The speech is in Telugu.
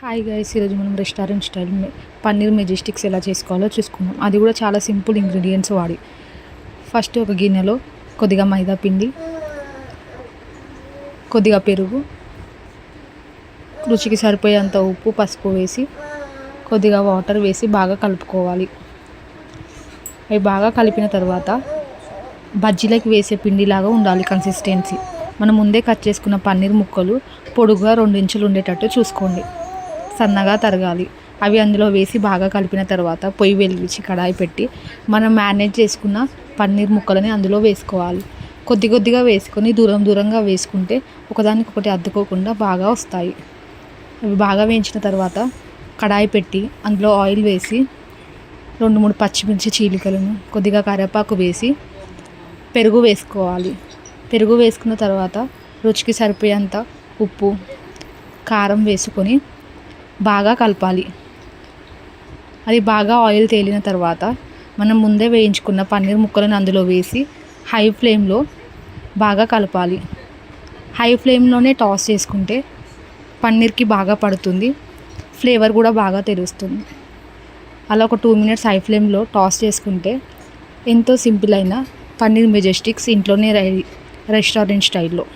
హాయ్ గైస్, ఈరోజు మనం రెస్టారెంట్ స్టైల్ పన్నీర్ మెజెస్టిక్స్ ఎలా చేసుకోవాలో చూసుకుందాం. అది కూడా చాలా సింపుల్ ఇంగ్రీడియంట్స్ వాడి. ఫస్ట్ ఒక గిన్నెలో కొద్దిగా మైదా పిండి, కొద్దిగా పెరుగు, రుచికి సరిపోయేంత ఉప్పు, పసుపు వేసి కొద్దిగా వాటర్ వేసి బాగా కలుపుకోవాలి. అవి బాగా కలిపిన తర్వాత బజ్జీలకి వేసే పిండిలాగా ఉండాలి కన్సిస్టెన్సీ. మనం ముందే కట్ చేసుకున్న పన్నీర్ ముక్కలు పొడుగుగా 2 ఇంచులు ఉండేటట్టు చూసుకోండి. సన్నగా తరగాలి. అవి అందులో వేసి బాగా కలిపిన తర్వాత పొయ్యి వెలిగించి కడాయి పెట్టి మనం మ్యారినేట్ చేసుకున్న పన్నీర్ ముక్కలని అందులో వేసుకోవాలి. కొద్ది కొద్దిగా వేసుకొని దూరంగా వేసుకుంటే ఒకదానికొకటి అద్దుకోకుండా బాగా వస్తాయి. అవి బాగా వేయించిన తర్వాత కడాయి పెట్టి అందులో ఆయిల్ వేసి 2-3 పచ్చిమిర్చి చీలికలను, కొద్దిగా కరివేపాకు వేసి పెరుగు వేసుకోవాలి. పెరుగు వేసుకున్న తర్వాత రుచికి సరిపోయేంత ఉప్పు, కారం వేసుకొని బాగా కలపాలి. అది బాగా ఆయిల్ తేలిన తర్వాత మనం ముందే వేయించుకున్న పన్నీర్ ముక్కలను అందులో వేసి హై ఫ్లేమ్లో బాగా కలపాలి. హై ఫ్లేమ్లోనే టాస్ చేసుకుంటే పన్నీర్కి బాగా పడుతుంది, ఫ్లేవర్ కూడా బాగా తెలుస్తుంది. అలా ఒక 2 మినిట్స్ హై ఫ్లేమ్లో టాస్ చేసుకుంటే ఎంతో సింపుల్ అయిన పన్నీర్ మెజెస్టిక్స్ ఇంట్లోనే రెడీ, రెస్టారెంట్ స్టైల్లో.